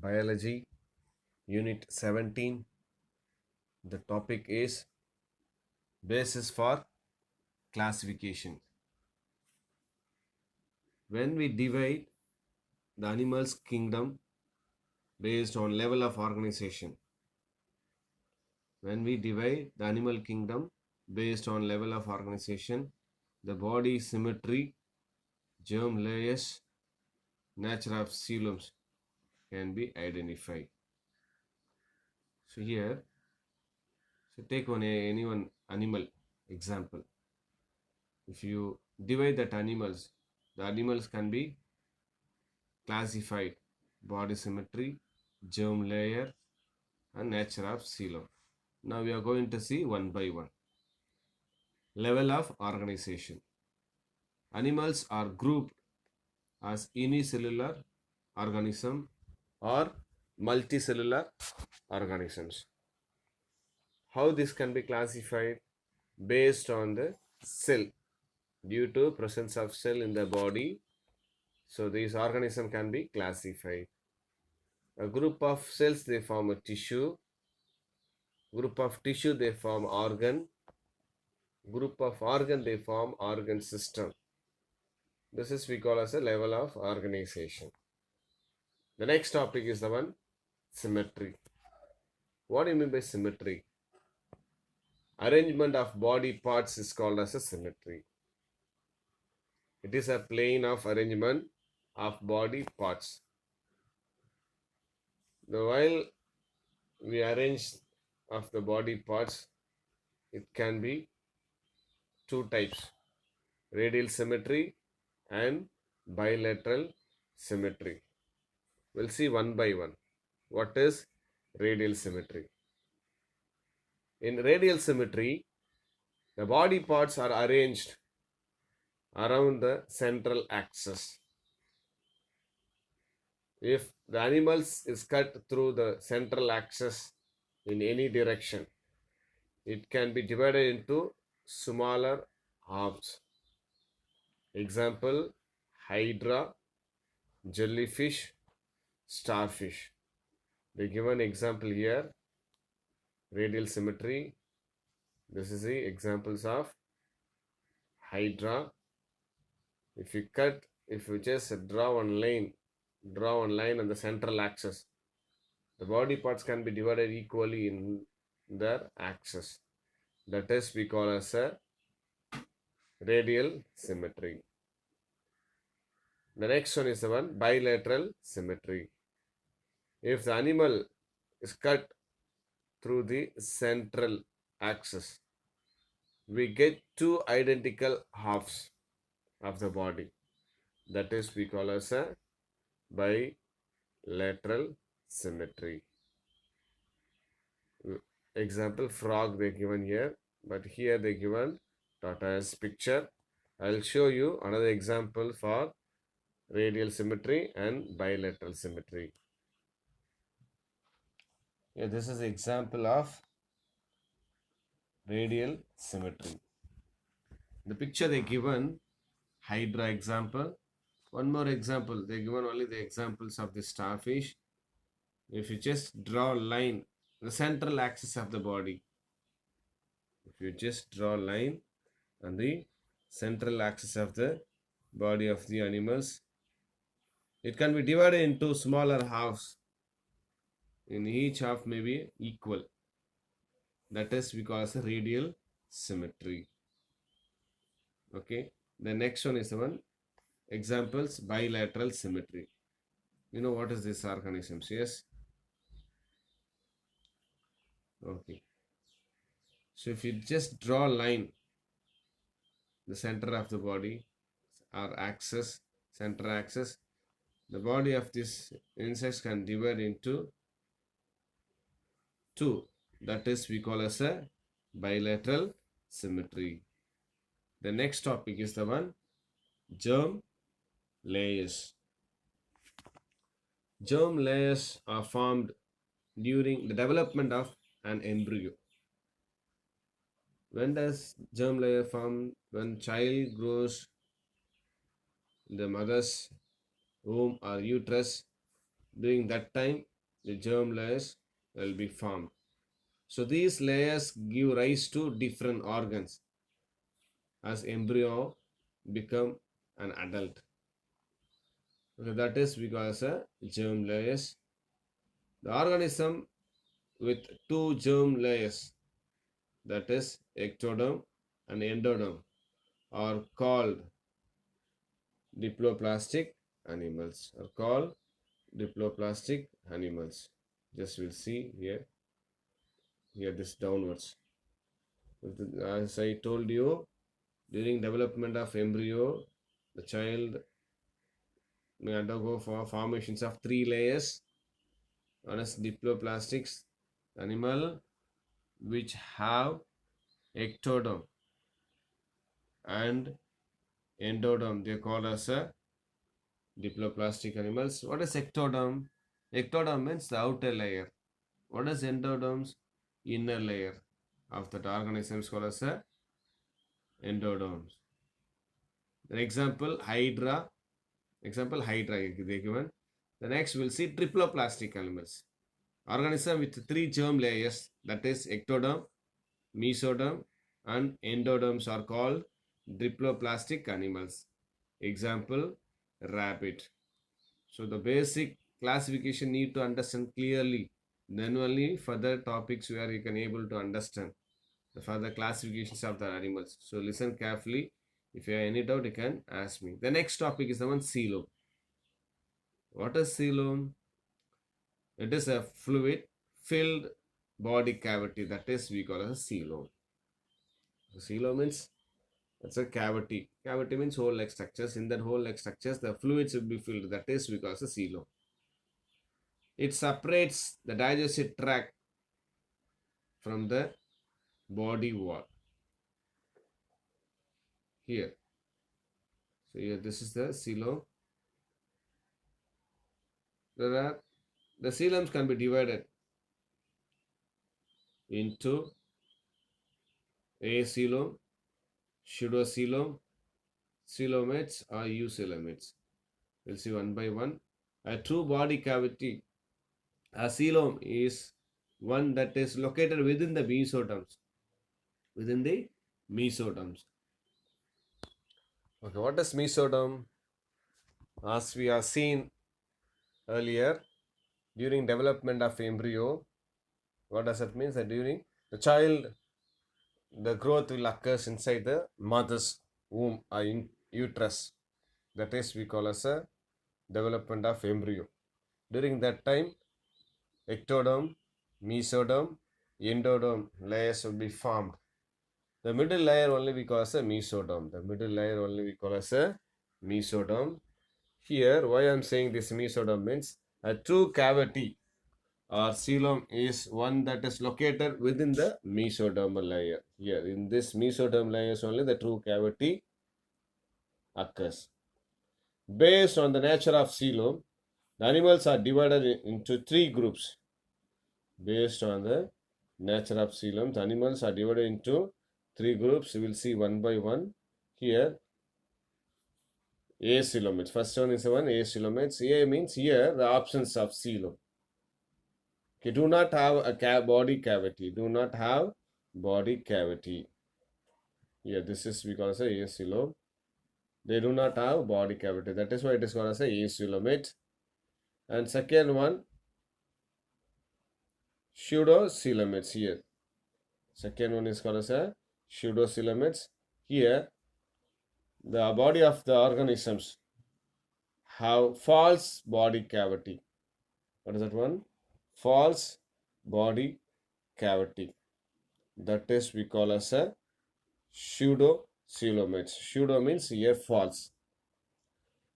Biology, Unit 17. The topic is basis for classification. When we divide the animals kingdom based on level of organization, when we divide the animal kingdom based on level of organization, the body symmetry, germ layers, nature of coelom can be identified. So here, take any one animal example. If you divide that animals, the animals can be classified: body symmetry, germ layer, and nature of coelom. Now we are going to see one by one. Level of organization. Animals are grouped as unicellular organism or multicellular organisms. How this can be classified? Based on the cell. Due to presence of cell in the body, so these organism can be classified. A group of cells, they form a tissue. Group of tissue, they form organ. Group of organ, they form organ system. This is we call as a level of organization. The next topic is the one symmetry. What do you mean by symmetry? Arrangement of body parts is called as a symmetry. It is a plane of arrangement of body parts. While we arrange of the body parts, it can be two types: radial symmetry and bilateral symmetry. We'll see one by one. What is radial symmetry? In radial symmetry, the body parts are arranged around the central axis. If the animal is cut through the central axis in any direction, it can be divided into smaller halves. Example: hydra, jellyfish, starfish. The given example here, radial symmetry. This is the examples of hydra. If you just draw one line on the central axis, the body parts can be divided equally in their axis. That is we call as a radial symmetry. The next one is the one bilateral symmetry. If the animal is cut through the central axis, we get two identical halves of the body. That is we call as a bilateral symmetry. Example: frog they given here, but here they given tortoise picture. I'll show you another example for radial symmetry and bilateral symmetry. Yeah, this is an example of radial symmetry. The picture they given hydra example. One more example, they given only the examples of the starfish. If you just draw a line, the central axis of the body. If you just draw a line on the central axis of the body of the animals, it can be divided into smaller halves. In each half may be equal. That is because of radial symmetry. Okay. The next one is the one examples bilateral symmetry. You know what is this organisms? Yes. Okay. So if you just draw a line, the center of the body or axis, center axis, the body of this insects can divide into two. That is we call as a bilateral symmetry. The next topic is the one germ layers. Germ layers are formed during the development of an embryo. When does germ layer form? When child grows in the mother's womb or uterus. During that time, the germ layers will be formed. So these layers give rise to different organs as embryo become an adult. Okay, that is because germ layers. The organism with two germ layers, that is ectoderm and endoderm, are called diploplastic animals. Are called diploplastic animals. Just we'll see here. Here this downwards. As I told you, during development of embryo, the child may undergo for formations of three layers, known as diploplastics animal, which have ectoderm and endoderm. They call as a diploplastic animals. What is ectoderm? Ectoderm means the outer layer. What is endoderms? Inner layer of that organism is called as a endoderms. The example Hydra. Example Hydra they given. The next we'll see triploplastic animals. Organism with three germ layers, that is ectoderm, mesoderm and endoderms, are called diploplastic animals. Example rabbit. So the basic classification need to understand clearly. Then only further topics where you can able to understand the further classifications of the animals. So listen carefully. If you have any doubt, you can ask me. The next topic is the one coelom. What is coelom? It is a fluid filled body cavity, that is we call as a coelom. Coelom means it's a cavity. Cavity means whole leg structures. In that whole leg structures, the fluids will be filled. That is we call as a coelom. It separates the digestive tract from the body wall. Here. So here this is the coelom. The coeloms can be divided into acoelom, pseudocoelom, coelomates or eucoelomates. We'll see one by one. A true body cavity, a coelom, is one that is located within the mesoderms. Within the mesoderms. Okay, what is mesoderm? As we have seen earlier, during development of embryo, what does it mean? That during the child, the growth will occur inside the mother's womb or in uterus. That is we call as a development of embryo. During that time, ectoderm, mesoderm, endoderm layers will be formed. The middle layer only we call as a mesoderm. The middle layer only we call as a mesoderm. Here, why I am saying this mesoderm means a true cavity or coelom is one that is located within the mesodermal layer. Here, in this mesoderm layers only the true cavity occurs. Based on the nature of coelom, the animals are divided into three groups. Based on the nature of coelom, the animals are divided into three groups. We will see one by one. Here, acoelomates. First one is the one acoelomates. A means here the absence of coelom. Okay, do not have a body cavity. Do not have body cavity. Here, this is because of acoelom. They do not have body cavity. That is why it is called as a acoelomate. And second one, pseudocoelomates here. Second one is called as a pseudocoelomates. Here, the body of the organisms have false body cavity. What is that one? False body cavity. That is we call as a pseudocoelomates. Pseudo means here false.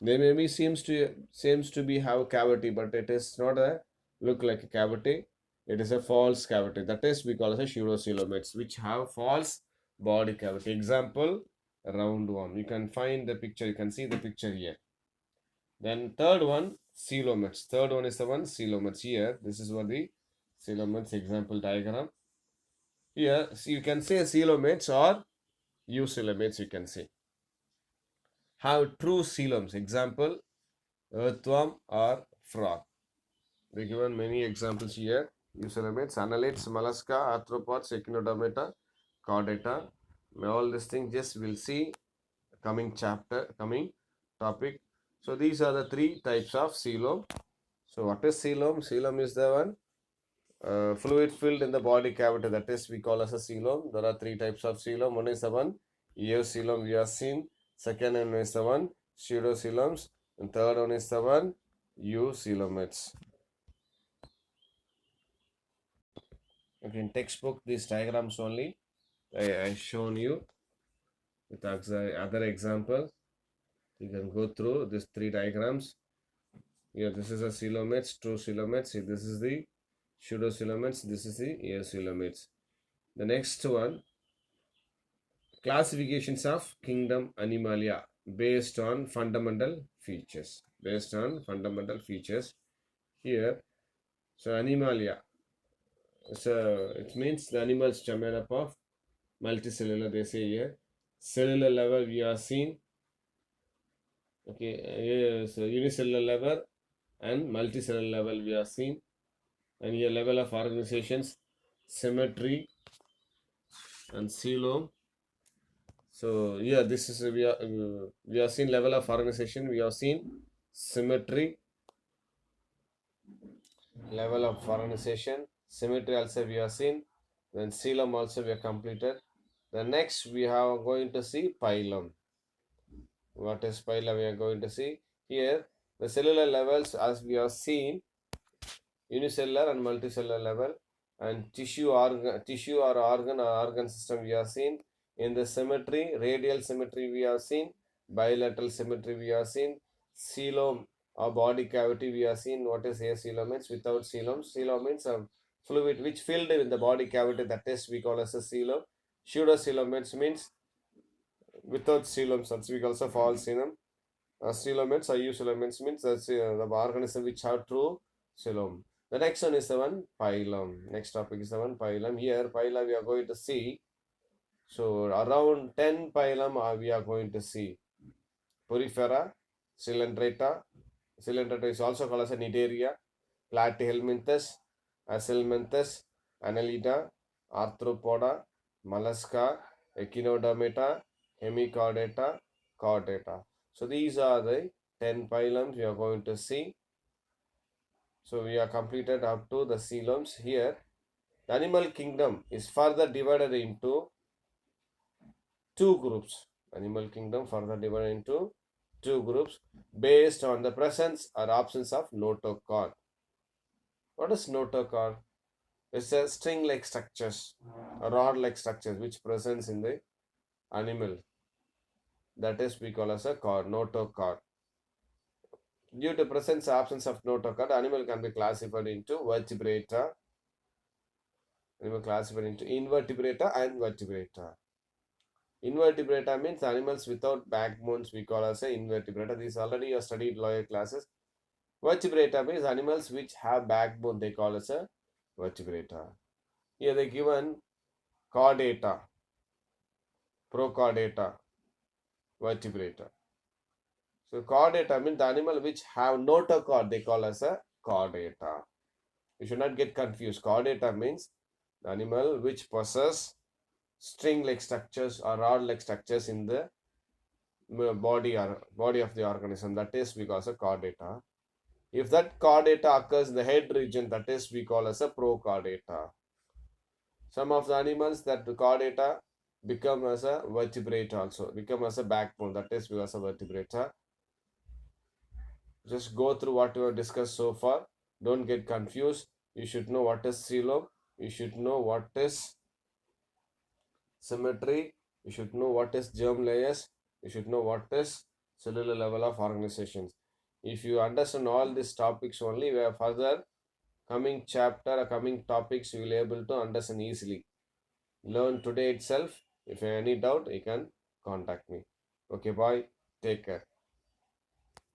They maybe seems to be have cavity, but it is not a look like a cavity. It is a false cavity. That is we call as a pseudocoelomates, which have false body cavity. Example, round worm. You can find the picture. You can see the picture here. Then third one, coelomates. Third one is the one coelomates here. This is what the coelomates example diagram. Here, so you can say coelomates or eucoelomates. You can say have true coeloms. Example, earthworm or frog. They given many examples here. Eucoelomates, annelids, mollusca, arthropods, echinodermata, chordata. All these things just we'll see coming chapter, coming topic. So these are the three types of coelom. So what is coelom? Coelom is the one fluid filled in the body cavity, that is we call as a coelom. There are three types of coelom. One is the one eocoelom we have seen. Second one is the one pseudocoeloms. And third one is the one eucoelomates. Okay, in textbook these diagrams only I shown you with other examples. You can go through these three diagrams. Here this is a coelomates, true coelomates. This is the pseudocoelomates. This is the eocoelomates. The next one, classifications of kingdom Animalia based on fundamental features. Based on fundamental features. Here, so Animalia. So it means the animals are made up of multicellular. They say here, cellular level we are seen. Okay, so unicellular level and multicellular level we are seen, and here level of organizations, symmetry, and coelom. So yeah, this is we have seen level of organization, we have seen symmetry, level of organization, symmetry also we have seen, then coelom also we have completed. The next we are going to see phylum. What is phylum we are going to see here? The cellular levels as we have seen, unicellular and multicellular level, and tissue or organ system we have seen. In the symmetry, radial symmetry we have seen, bilateral symmetry we have seen, coelom or body cavity we have seen. What is acoelom means? Without coelom. Coelom means a fluid which filled in the body cavity, that is we call as a coelom. Pseudocoelom means without coelom, such we also false coelom. Coelomates or eucoelomates means that's the organism which have true coelom. The next one is the one phylum. Next topic is the one phylum. Here phyla we are going to see. So around 10 phylum we are going to see. Porifera, Coelenterata. Coelenterata is also called as a Cnidaria, Platyhelminthes, Acelminthes, Annelida, Arthropoda, Mollusca, Echinodermata, Hemichordata, Chordata. So these are the 10 phylums we are going to see. So we are completed up to the coeloms. Here the animal kingdom is further divided into two groups. Animal kingdom further divided into two groups based on the presence or absence of notochord. What is notochord? It's a string-like structures, rod-like structures which presents in the animal. That is we call as a cord, notochord. Due to presence or absence of notochord, animal can be classified into vertebrata. Animal classified into invertebrata and vertebrata. Invertebrata means animals without backbones, we call as a invertebrata. These already you have studied lower classes. Vertebrata means animals which have backbone, they call as a vertebrata. Here they given chordata, prochordata, vertebrata. So chordata means the animal which have notochord, they call as a chordata. You should not get confused. Chordata means the animal which possess string-like structures or rod-like structures in the body of the organism. That is we call as a chordata. If that chordata occurs in the head region, that is we call as a prochordata. Some of the animals that the chordata become as a vertebrate also, become as a backbone, that is because of vertebrata. Just go through what we have discussed so far. Don't get confused. You should know what is coelom. You should know what is symmetry. You should know what is germ layers. You should know what is cellular level of organizations. If you understand all these topics only, we have further coming chapter or coming topics you will be able to understand easily. Learn today itself. If you have any doubt, you can contact me. Okay, bye. Take care.